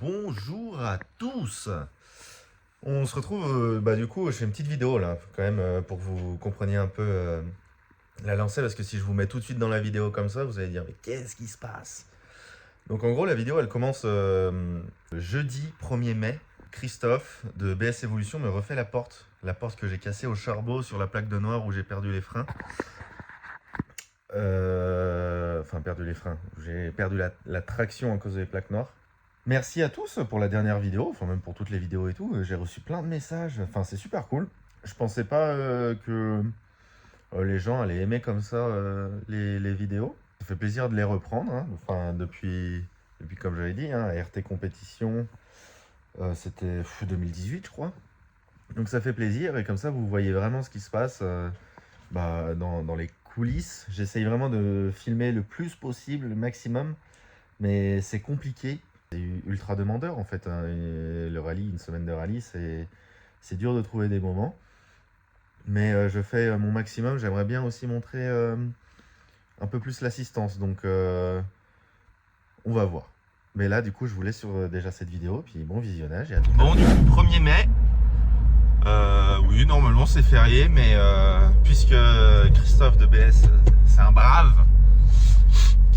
Bonjour à tous. On se retrouve, du coup, je fais une petite vidéo là, quand même, pour que vous compreniez un peu la lancée, parce que si je vous mets tout de suite dans la vidéo comme ça, vous allez dire, mais qu'est-ce qui se passe? Donc en gros, la vidéo, elle commence jeudi 1er mai. Christophe de BS Evolution me refait la porte que j'ai cassée au charbot sur la plaque de noir où j'ai perdu les freins. Perdu les freins, j'ai perdu la traction à cause des plaques noires. Merci à tous pour la dernière vidéo, enfin même pour toutes les vidéos et tout. J'ai reçu plein de messages, enfin c'est super cool. Je pensais pas que les gens allaient aimer comme ça les vidéos. Ça fait plaisir de les reprendre, hein. Enfin depuis comme j'avais dit, hein, RT Compétition, c'était 2018 je crois. Donc ça fait plaisir et comme ça vous voyez vraiment ce qui se passe dans les coulisses. J'essaye vraiment de filmer le plus possible, le maximum, mais c'est compliqué. C'est ultra demandeur en fait, hein. Et le rallye, une semaine de rallye, c'est dur de trouver des moments. Mais je fais mon maximum. J'aimerais bien aussi montrer un peu plus l'assistance. Donc on va voir. Mais là du coup je vous laisse sur déjà cette vidéo. Puis bon visionnage et à tout. Bon du coup 1er mai. Oui normalement c'est férié. Mais puisque Christophe de BS c'est un brave.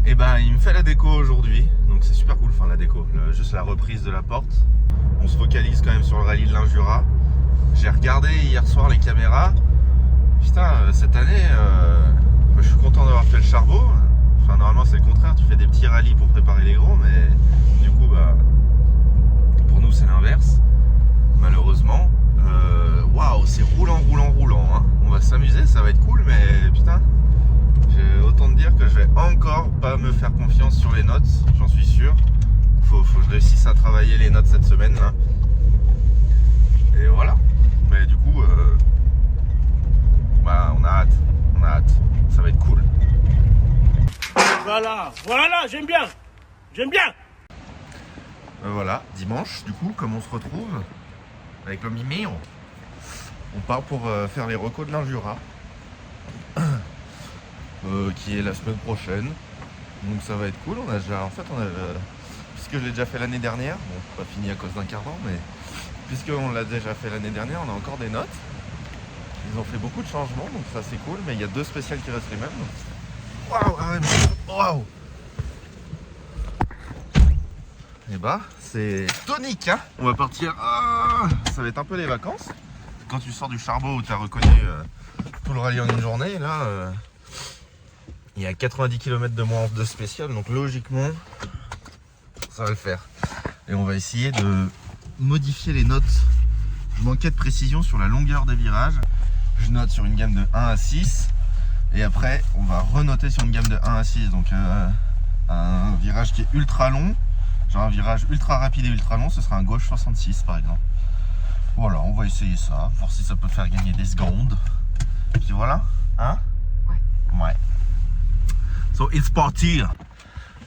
Et ben il me fait la déco aujourd'hui, donc c'est super cool, enfin la déco, juste la reprise de la porte. On se focalise quand même sur le rallye de l'Injura. J'ai regardé hier soir les caméras. Putain, cette année, je suis content d'avoir fait le charbot. Enfin normalement c'est le contraire, tu fais des petits rallyes pour préparer les gros, mais du coup pour nous c'est l'inverse. Malheureusement. Waouh, c'est roulant, hein. On va s'amuser, ça va être cool, mais putain. J'ai autant de dire que je vais encore pas me faire confiance sur les notes, j'en suis sûr. Faut que je réussisse à travailler les notes cette semaine là. Et voilà. Mais du coup, on a hâte, ça va être cool. Voilà, j'aime bien. Voilà, dimanche, du coup, comme on se retrouve avec le Mimir, on part pour faire les recos de l'Injura. Qui est la semaine prochaine, donc ça va être cool. Puisque je l'ai déjà fait l'année dernière, bon pas fini à cause d'un cardan, mais puisqu'on l'a déjà fait l'année dernière, on a encore des notes. Ils ont fait beaucoup de changements, donc ça c'est cool, mais il y a deux spéciales qui restent les mêmes. Waouh. Et c'est tonique, hein. On va partir, ça va être un peu les vacances. Quand tu sors du charbot où tu as reconnu tout le rallye en une journée, là il y a 90 km de moins de spécial, donc logiquement, ça va le faire. Et on va essayer de modifier les notes. Je manquais de précision sur la longueur des virages. Je note sur une gamme de 1 à 6. Et après, on va renoter sur une gamme de 1 à 6. Donc un virage qui est ultra long, genre un virage ultra rapide et ultra long, ce sera un gauche 66 par exemple. Voilà, on va essayer ça, voir si ça peut faire gagner des secondes. Puis voilà, hein? Ouais. So it's party.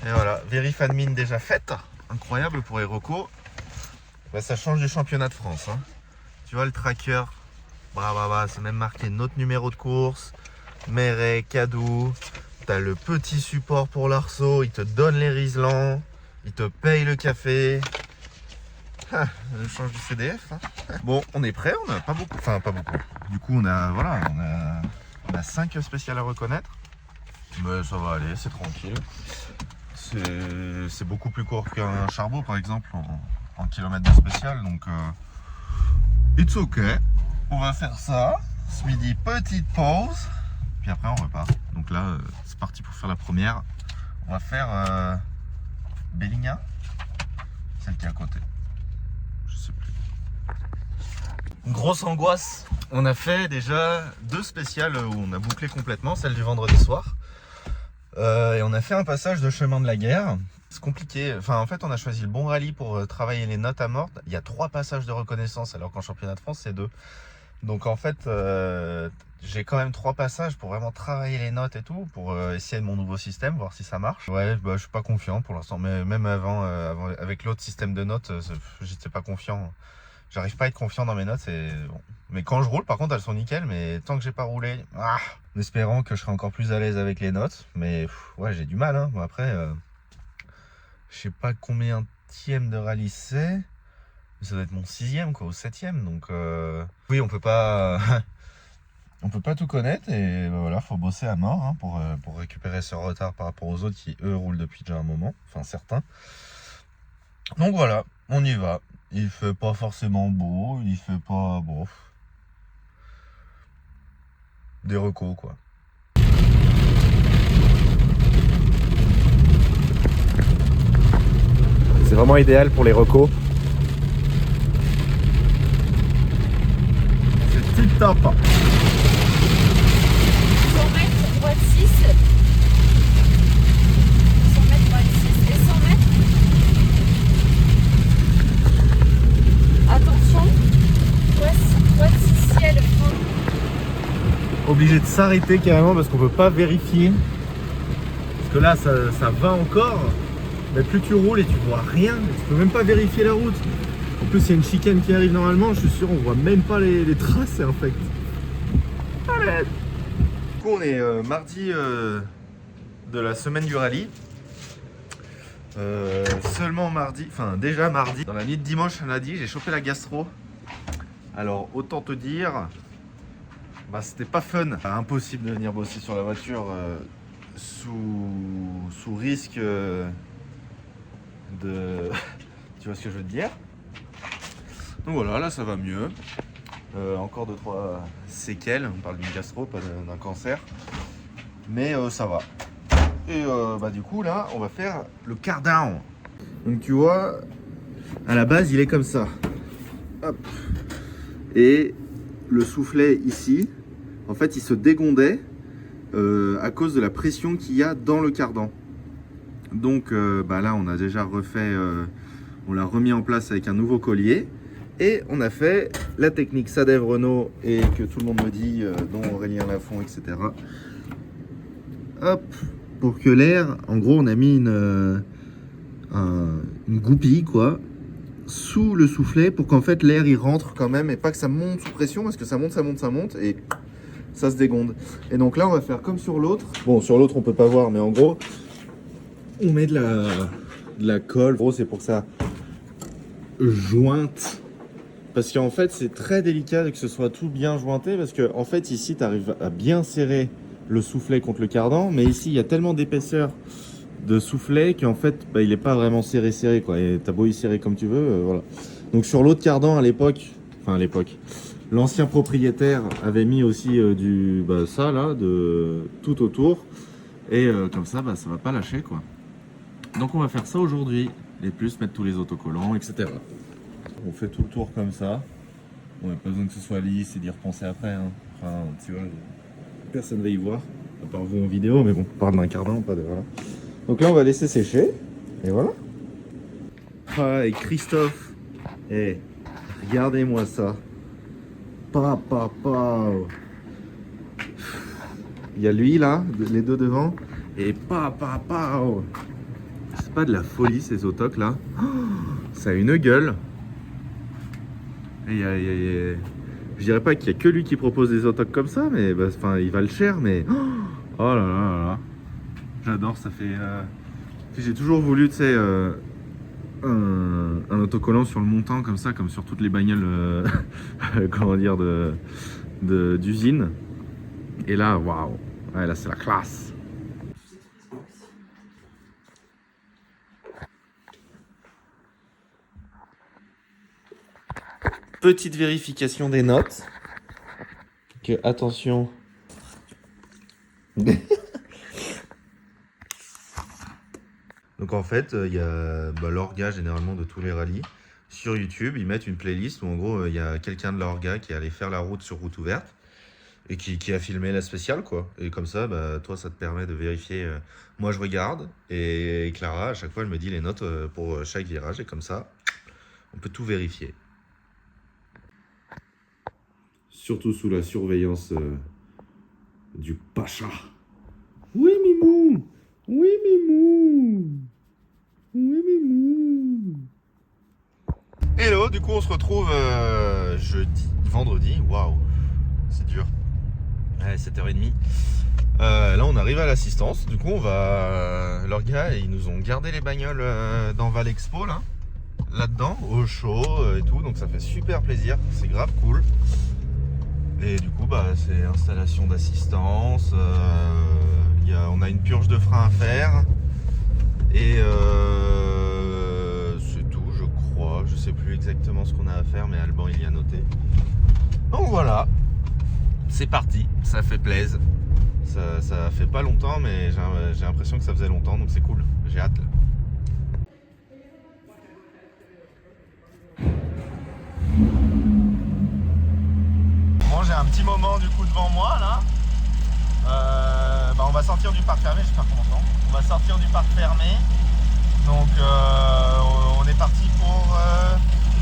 Et voilà, vérif admin déjà faite. Incroyable pour les recos. Ça change du championnat de France, hein. Tu vois le tracker, c'est même marqué notre numéro de course, Méret, Cadou. T'as le petit support pour l'arceau, il te donne les riselants, il te paye le café. Je change du CDF, hein. Bon, on est prêt, on a pas beaucoup, enfin pas beaucoup. Du coup on a 5 spéciales à reconnaître. Mais ça va aller, c'est tranquille. C'est beaucoup plus court qu'un charbot par exemple en kilomètres de spécial, donc it's ok. On va faire ça. Ce midi, petite pause. Puis après on repart. Donc là, c'est parti pour faire la première. On va faire Bellinga, celle qui est à côté. Je sais plus. Une grosse angoisse. On a fait déjà 2 spéciales où on a bouclé complètement, celle du vendredi soir. Et on a fait un passage de chemin de la guerre. C'est compliqué. Enfin, en fait, on a choisi le bon rallye pour travailler les notes à mort. Il y a 3 passages de reconnaissance, alors qu'en championnat de France, c'est 2. Donc, en fait, j'ai quand même 3 passages pour vraiment travailler les notes et tout, pour essayer mon nouveau système, voir si ça marche. Ouais, je suis pas confiant pour l'instant. Mais même avant avec l'autre système de notes, j'étais pas confiant. J'arrive pas à être confiant dans mes notes. Bon. Mais quand je roule, par contre, elles sont nickel. Mais tant que j'ai pas roulé, en espérant que je serai encore plus à l'aise avec les notes. Mais ouais, j'ai du mal, hein. Bon, après, je sais pas combien de 7e de rallye C. Ça doit être mon 6e quoi, ou 7e. Donc oui, on peut pas on peut pas tout connaître et voilà, faut bosser à mort hein, pour récupérer ce retard par rapport aux autres qui eux roulent depuis déjà un moment, enfin certains. Donc voilà, on y va. Il fait pas forcément beau, il fait pas bon. Des recos quoi. C'est vraiment idéal pour les recos. C'est tip top. 100 mètres droite 6. 100 mètres droite 6 et 100 mètres. Attention. Droite 6 ciel. Obligé de s'arrêter carrément parce qu'on peut pas vérifier. Parce que là ça va encore. Mais plus tu roules et tu vois rien, tu peux même pas vérifier la route. En plus il y a une chicane qui arrive normalement, je suis sûr on voit même pas les traces en fait. Allez. Du coup on est mardi de la semaine du rallye. Seulement mardi, enfin déjà mardi. Dans la nuit de dimanche à lundi, j'ai chopé la gastro. Alors autant te dire, bah c'était pas fun. Impossible de venir bosser sur la voiture sous risque de... Tu vois ce que je veux te dire? Donc voilà, là ça va mieux. Encore 2-3 séquelles, on parle d'une gastro, pas d'un cancer. Mais ça va. Et bah du coup là, on va faire le cardan. Donc tu vois, à la base il est comme ça. Hop. Et le soufflet ici, en fait il se dégondait à cause de la pression qu'il y a dans le cardan. Donc bah là on a déjà refait, on l'a remis en place avec un nouveau collier. Et on a fait la technique Sadev Renault et que tout le monde me dit, dont Aurélien Lafont, etc. Hop, pour que l'air, en gros on a mis une goupille quoi, sous le soufflet pour qu'en fait l'air il rentre quand même et pas que ça monte sous pression parce que ça monte et ça se dégonde. Et donc là on va faire comme sur l'autre. Bon sur l'autre on peut pas voir mais en gros on met de la colle. En gros c'est pour que ça jointe. Parce qu'en fait c'est très délicat que ce soit tout bien jointé parce que en fait ici tu arrives à bien serrer le soufflet contre le cardan mais ici il y a tellement d'épaisseur de soufflet qu'en fait bah, il n'est pas vraiment serré quoi et t'as beau y serrer comme tu veux voilà. Donc sur l'autre cardan à l'époque, l'ancien propriétaire avait mis aussi ça là de tout autour et comme ça bah, ça va pas lâcher quoi. Donc on va faire ça aujourd'hui et plus mettre tous les autocollants etc. On fait tout le tour comme ça. On n'a pas besoin que ce soit lisse et d'y repenser après hein. Enfin tu vois, personne va y voir à part vous en vidéo mais bon on parle d'un cardan pas de voilà. Donc là on va laisser sécher et voilà. Ah et Christophe, regardez-moi ça. Il y a lui là, les deux devant et c'est pas de la folie ces autocs là. Ça a une gueule. Et je dirais pas qu'il y a que lui qui propose des autocs comme ça mais bah, il va le cher mais oh là là là là. J'adore, ça fait... J'ai toujours voulu, tu sais, un autocollant sur le montant comme ça, comme sur toutes les bagnoles, comment dire, d'usine. Et là, waouh, ouais, là c'est la classe. Petite vérification des notes. Que attention. Donc en fait, il y a l'orga généralement de tous les rallyes. Sur YouTube, ils mettent une playlist où en gros, il y a quelqu'un de l'orga qui est allé faire la route sur route ouverte et qui a filmé la spéciale quoi. Et comme ça, bah, toi, ça te permet de vérifier. Moi, je regarde et Clara, à chaque fois, elle me dit les notes pour chaque virage et comme ça, on peut tout vérifier. Surtout sous la surveillance du Pacha. Oui, Mimou! Oui, Mimou! Oui, Mimou! Hello, du coup, on se retrouve vendredi. Waouh, c'est dur. Ouais, 7h30. Là, on arrive à l'assistance. Du coup, leurs gars, ils nous ont gardé les bagnoles dans Val Expo, là. là-dedans, au chaud et tout, donc ça fait super plaisir, c'est grave cool. Et du coup, bah, c'est installation d'assistance, on a une purge de frein à faire, et c'est tout, je crois. Je sais plus exactement ce qu'on a à faire, mais Alban il y a noté. Donc voilà, c'est parti, ça fait plaisir. Ça fait pas longtemps, mais j'ai l'impression que ça faisait longtemps, donc c'est cool, j'ai hâte là. Bon, j'ai un petit moment du coup devant moi là. On va sortir du parc fermé, j'espère qu'on m'entend. On va sortir du parc fermé. Donc on est parti pour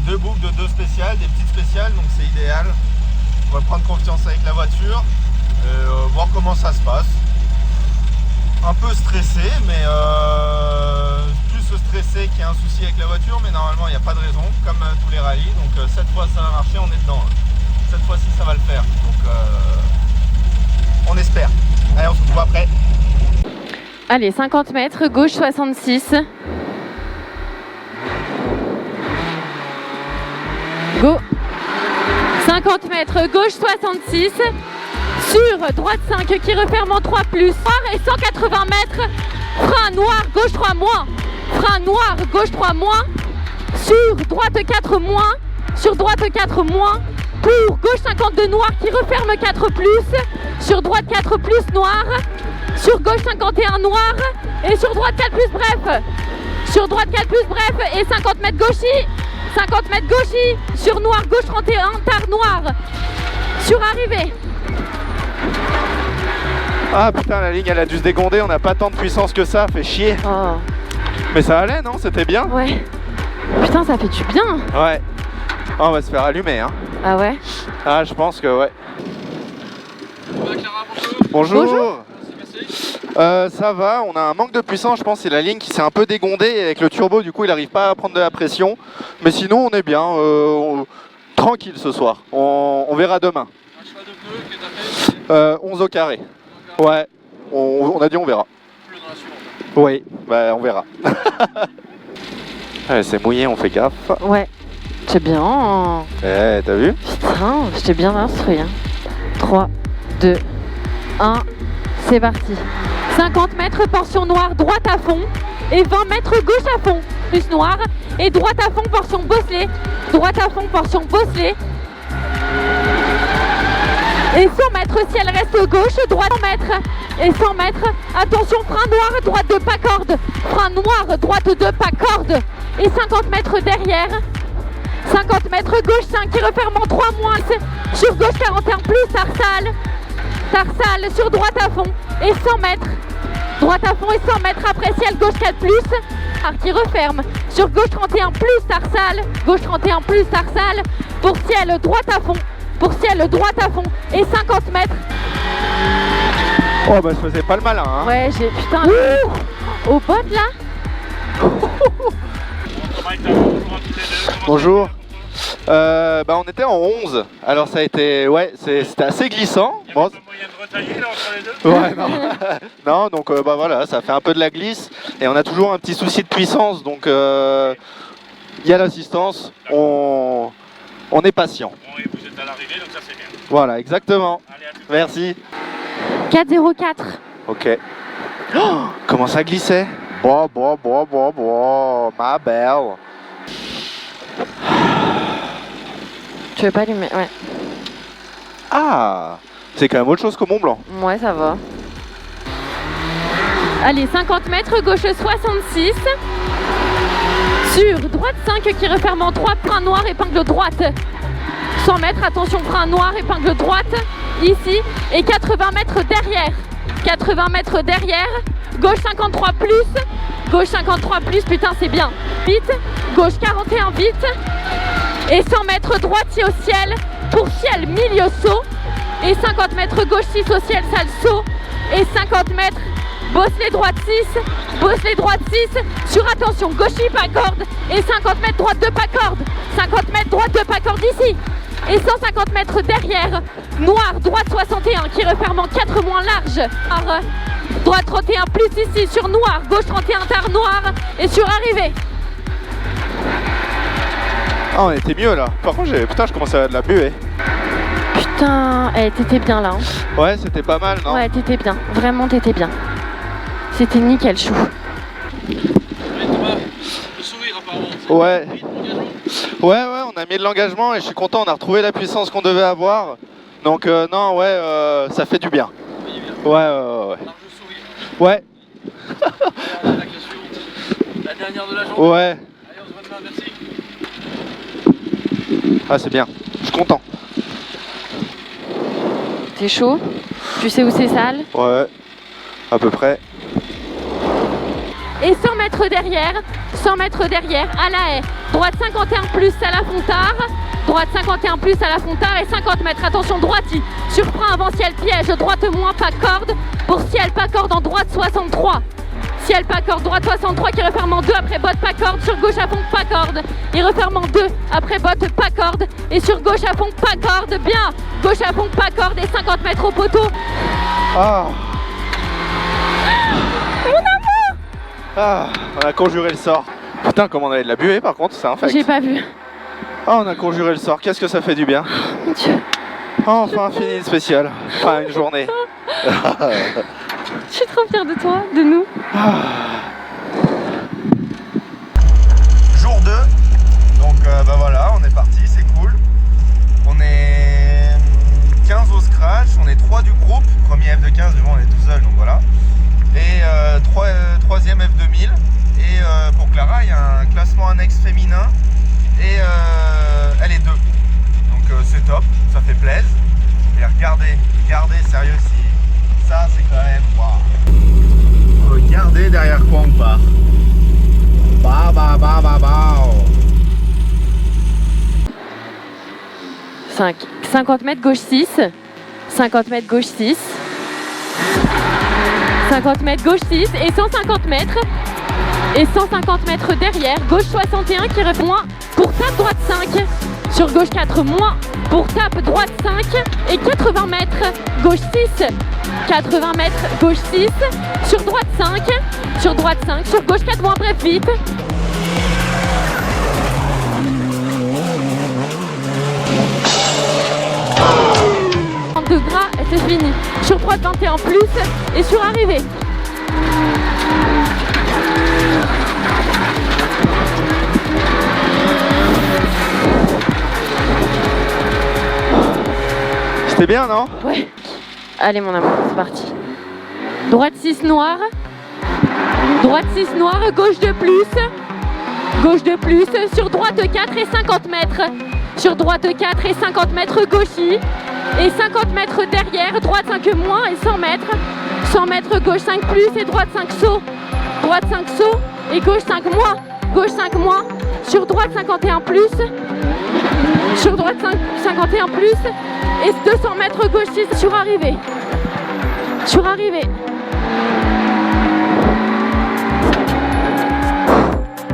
2 boucles de 2 spéciales, des petites spéciales, donc c'est idéal. On va prendre confiance avec la voiture, voir comment ça se passe. Un peu stressé, mais plus stressé qu'il y a un souci avec la voiture, mais normalement il n'y a pas de raison, comme tous les rallyes. Donc cette fois ça va marcher, on est dedans. Cette fois-ci ça va le faire. Donc on espère. Allez, on se retrouve après. Allez, 50 mètres, gauche 66. Go. 50 mètres, gauche 66. Sur droite 5 qui referme en 3 plus. Et 180 mètres. Frein noir, gauche 3 moins. Frein noir, gauche 3 moins. Sur droite 4 moins. Sur droite 4 moins. Pour gauche 52 noir qui referme 4 plus. Sur droite 4 plus noir. Sur gauche 51 noir. Et sur droite 4 plus bref. Sur droite 4 plus bref. Et 50 mètres gauchis. 50 mètres gauchis. Sur noir gauche 31 tard noir. Sur arrivée. Ah putain, la ligne elle a dû se dégonder, on n'a pas tant de puissance que ça, fait chier. Oh. Mais ça allait, non? C'était bien? Ouais. Putain, ça fait du bien. Ouais. Oh, on va se faire allumer, hein. Ah ouais? Ah, je pense que ouais. Bonjour. Bonjour. Ça va, on a un manque de puissance, je pense, c'est la ligne qui s'est un peu dégondée et avec le turbo, du coup, il n'arrive pas à prendre de la pression. Mais sinon, on est bien, tranquille ce soir. On verra demain. Un choix de pneus, 11 au carré. Ouais, on a dit on verra. Oui, bah on verra. Ouais, c'est mouillé, on fait gaffe. Ouais, c'est bien. Eh, t'as vu? Putain, j'étais bien instruit. Hein. 3, 2, 1, c'est parti. 50 mètres, portion noire, droite à fond. Et 20 mètres, gauche à fond, plus noir. Et droite à fond, portion bosselée. Droite à fond, portion bosselée. Et 100 mètres, si elle reste gauche, droite 100 mètres. Et 100 mètres, attention, frein noir, droite de pas corde. Frein noir, droite de pas corde. Et 50 mètres derrière. 50 mètres, gauche 5 qui referme en 3 moins. Sur gauche 41 plus, Tarsal. Tarsal, sur droite à fond. Et 100 mètres. Droite à fond et 100 mètres après ciel, gauche 4 plus. Qui referme. Sur gauche 31 plus, Tarsal. Gauche 31 plus, Tarsal. Pour ciel, droite à fond. Pour ciel, droite à fond. Et 50 mètres. Oh bah je faisais pas le malin, hein. Ouais, j'ai... Putain. Au pote là. Bonjour. On était en 11. Alors ça a été... Ouais, c'était assez glissant. Il y avait pas moyen de retailler là entre les deux? Ouais, non. Non, donc voilà, ça fait un peu de la glisse. Et on a toujours un petit souci de puissance. Donc il y a l'assistance. On est patient. Bon, et vous êtes à l'arrivée, donc ça c'est bien. Voilà, exactement. Allez, à tout. Merci. 4,04. Ok. Oh, comment ça glissait? Ma belle. Tu veux pas allumer? Ouais. Ah, c'est quand même autre chose qu'au Mont Blanc. Ouais, ça va. Allez, 50 mètres, gauche 66. Sur droite 5 qui referme en 3, frein noir, épingle droite. 100 mètres, attention, frein noir, épingle droite. Ici. Et 80 mètres derrière. 80 mètres derrière. Gauche 53 plus. Gauche 53 plus, putain, c'est bien. Vite. Gauche 41 vite. Et 100 mètres droite, si au ciel. Pour ciel, milieu saut. Et 50 mètres gauche 6 au ciel, sale saut. Et 50 mètres, bosse les droites 6. Bosse les droites 6. Sur attention, gauchis, pas corde. Et 50 mètres droite de pas corde. 50 mètres droite de pas corde ici. Et 150 mètres derrière. Noir, droite 61 qui referme en 4 moins large. Droite 31 plus ici sur noir. Gauche 31 tard noir. Et sur arrivée. Ah, on était mieux là. Par contre, putain, je commençais à de la buée. Putain, t'étais bien là. Hein. Ouais, c'était pas mal, non? Ouais, t'étais bien. Vraiment, t'étais bien. C'était nickel chou. Ouais, Thomas, le sourire apparemment. Ouais. Ouais, on a mis de l'engagement et je suis content, on a retrouvé la puissance qu'on devait avoir. Donc non, ouais, ça fait du bien. Ouais. Ouais. La dernière de la journée. Ouais. Allez, on se voit demain, merci. Ah, c'est bien, je suis content. T'es chaud? Tu sais où c'est sale? Ouais, à peu près. Et 100 mètres derrière, à la haie. Droite 51 plus à la Fontard. Droite 51 plus à la Fontard et 50 mètres. Attention, droite, surprend avant ciel piège. Droite moins, pas corde. Pour ciel, pas corde en droite 63. Ciel, pas corde, droite 63 qui referme en 2 après botte, pas corde. Sur gauche à fond, pas corde. Il referme en 2 après botte, pas corde. Et sur gauche à fond, pas corde. Bien. Gauche à fond, pas corde et 50 mètres au poteau. Ah. Mon amour! Ah, on a conjuré le sort. Putain, comme on avait de la buée par contre, c'est un fact. J'ai pas vu. Ah, on a conjuré le sort, qu'est-ce que ça fait du bien. Mon Dieu. Oh, enfin, fini le spécial. Enfin, une journée. Je suis trop fière de toi, de nous. Jour 2, donc bah voilà, on est parti, c'est cool. On est 15 au scratch, on est 3 du groupe. Premier F de 15, du coup on est tout seul, donc voilà. Et troisième F2000. Et pour Clara, il y a un classement annexe féminin. Et elle est 2. Donc c'est top, ça fait plaisir. Et regardez, sérieux, si ça c'est quand même waouh. Regardez derrière quoi on part. Bah. 50 mètres gauche 6. 50 mètres gauche 6. 50 mètres gauche 6 et 150 mètres. Et 150 mètres derrière, gauche 61 qui répond moins pour tape droite 5. Sur gauche 4 moins pour tape droite 5 et 80 mètres gauche 6. 80 mètres gauche 6. Sur droite 5. Sur droite 5. Sur gauche 4 moins bref vite. De gras, c'est fini. Sur droite 21 plus et sur arrivée. C'était bien, non? Ouais. Allez mon amour, c'est parti. Droite 6 noire. Droite 6 noire, gauche de plus. Gauche de plus, sur droite 4 et 50 mètres. Sur droite 4 et 50 mètres gauchis. Et 50 mètres derrière, droite 5 moins et 100 mètres. 100 mètres gauche 5 plus et droite 5 saut. Droite 5 saut et gauche 5 moins. Gauche 5 moins. Sur droite 51 plus. Sur droite 51 plus. Et 200 mètres gauche 6 sur arrivée. Sur arrivée.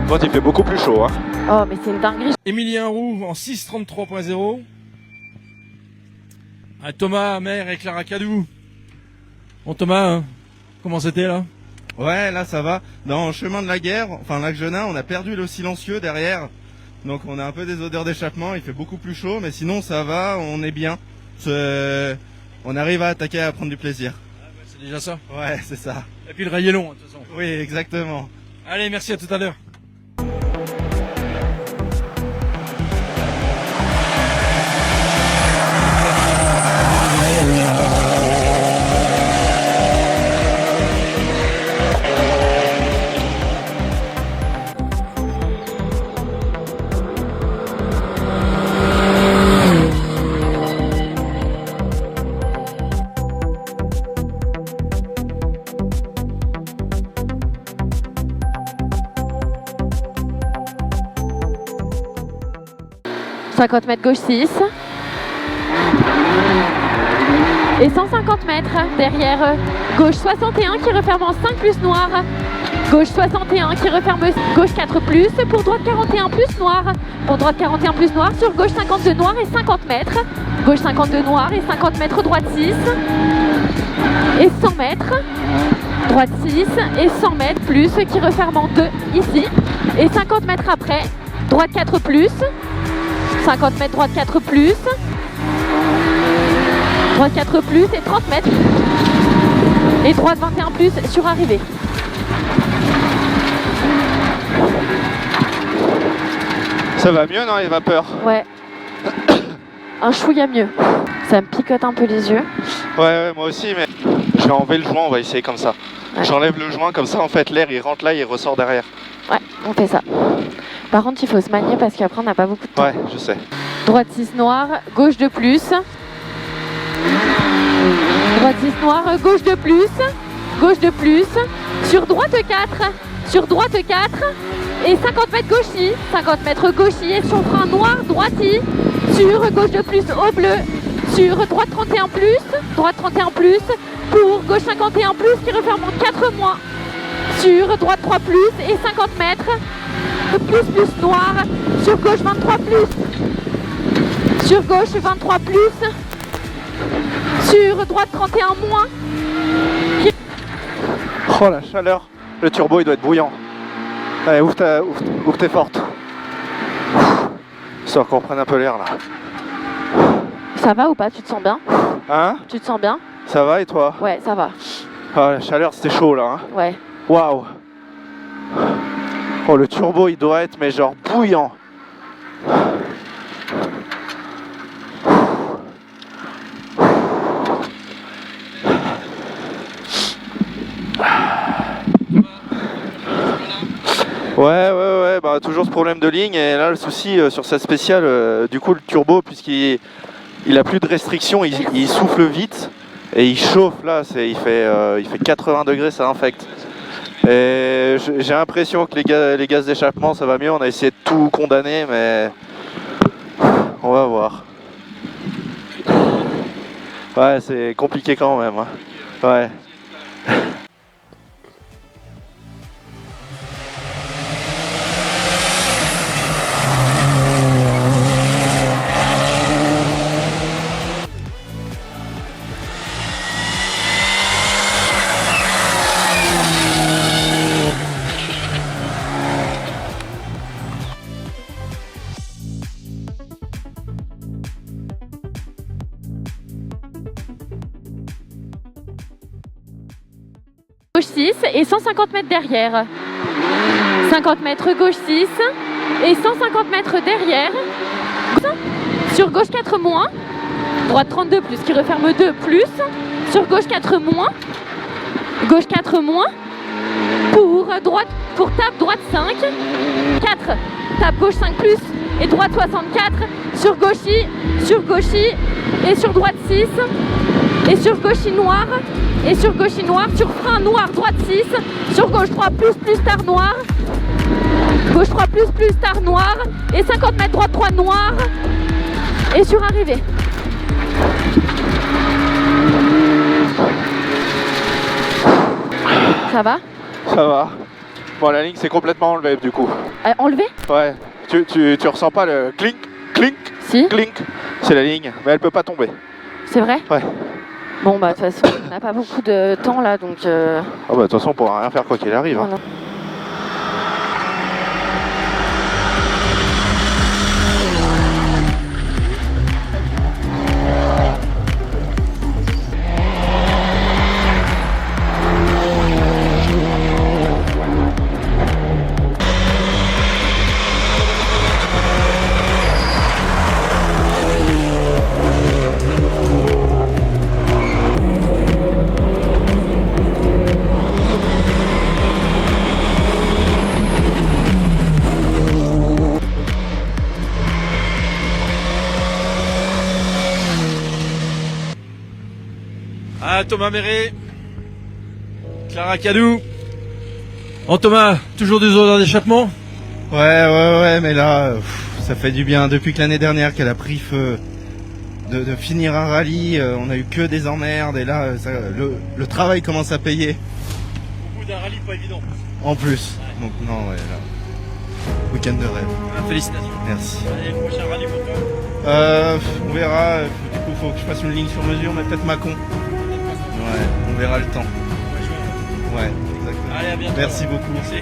Bon, il fait beaucoup plus chaud, hein. Oh mais c'est une dinguerie. Emilien Roux en 6:33.0. Thomas, Mère et Clara Cadou. Bon Thomas, hein, comment c'était là? Ouais, là ça va. Dans Chemin de la Guerre, enfin Lac Genin, on a perdu le silencieux derrière. Donc on a un peu des odeurs d'échappement, il fait beaucoup plus chaud, mais sinon ça va, on est bien. On arrive à attaquer, à prendre du plaisir. Ah, bah, c'est déjà ça. Ouais, c'est ça. Et puis le rail est long, de toute façon. Oui, exactement. Allez, merci, à tout à l'heure. « 50 mètres gauche 6 et 150 mètres derrière gauche 61 qui referme en 5 plus noir, gauche 61 qui referme gauche 4 plus, pour droite 41 plus noir, pour droite 41 plus noir, sur gauche 52 noir et 50 mètres, gauche 52 noir et 50 mètres, droite 6 et 100 mètres, droite 6 et 100 mètres plus qui referme en 2 ici et 50 mètres après, droite 4 plus, 50 mètres, droite 4 plus. Droite 4 plus et 30 mètres. Et droite 21 plus sur arrivée. Ça va mieux, non, les vapeurs? Ouais. Un chouïa mieux. Ça me picote un peu les yeux. Ouais, moi aussi, mais je vais enlever le joint, on va essayer comme ça. Ouais. J'enlève le joint, comme ça, en fait, l'air, il rentre là, il ressort derrière. Ouais, on fait ça. Par contre, il faut se manier parce qu'après, on n'a pas beaucoup de temps. Ouais, je sais. Droite 6 noire, gauche de plus. Droite 6 noire, gauche de plus. Gauche de plus. Sur droite 4. Sur droite 4. Et 50 mètres gauchis. 50 mètres gauchis et sur frein noir, droiti. Sur gauche de plus au bleu. Sur droite 31 plus. Droite 31 plus. Pour gauche 51 plus qui referme en 4 moins. Sur droite 3 plus et 50 mètres. Plus noir. Sur gauche 23 plus. Sur gauche 23 plus. Sur droite 31 moins. Oh la chaleur, le turbo il doit être bouillant. Allez, ouvre tes fortes. Histoire qu'on reprenne un peu l'air là. Ça va ou pas? Tu te sens bien? Hein? Tu te sens bien? Ça va et toi? Ouais, ça va. Ah la chaleur c'était chaud là. Hein. Ouais. Waouh. Oh le turbo il doit être mais genre bouillant. Ouais, bah toujours ce problème de ligne et là le souci sur cette spéciale, du coup le turbo puisqu'il a plus de restrictions, il souffle vite et il chauffe là, il fait 80 degrés, ça infecte. Et j'ai l'impression que les gaz d'échappement ça va mieux, on a essayé de tout condamner mais on va voir. Ouais c'est compliqué quand même, hein. Ouais. Gauche 6 et 150 mètres derrière. 50 mètres gauche 6 et 150 mètres derrière. Sur gauche 4 moins. Droite 32 plus qui referme 2 plus. Sur gauche 4 moins. Gauche 4 moins. Pour tape droite 5. 4. Tape gauche 5 plus et droite 64. Sur gauchis et sur droite 6. Et sur gauchis noir. Et sur gauchis noir, sur frein noir, droite 6, sur gauche 3 plus tard noir, gauche 3 plus tard noir, et 50 mètres droite 3 noir, et sur arrivée. Ça va? Ça va. Bon la ligne c'est complètement enlevé du coup. Enlevé? Ouais. Tu ressens pas le clink, clink, Si. clink? C'est la ligne, mais elle peut pas tomber. C'est vrai? Ouais. Bon bah de toute façon on n'a pas beaucoup de temps là donc... Ah bah de toute façon on pourra rien faire quoi qu'il arrive. Hein. Voilà. Ah, Thomas Méré, Clara Cadou. Oh Thomas, toujours des odeurs d'échappement? Ouais, mais là, ça fait du bien. Depuis que l'année dernière qu'elle a pris feu, de finir un rallye, on a eu que des emmerdes et là, le travail commence à payer. Au bout d'un rallye pas évident. En plus. Donc non, ouais, là. Week-end de rêve. Félicitations. Merci. Allez, prochain rallye pour toi? On verra. Du coup, faut que je fasse une ligne sur mesure, mais peut-être Mâcon. Ouais, on verra le temps. Ouais, exactement. Allez, à bientôt. Merci beaucoup. Merci.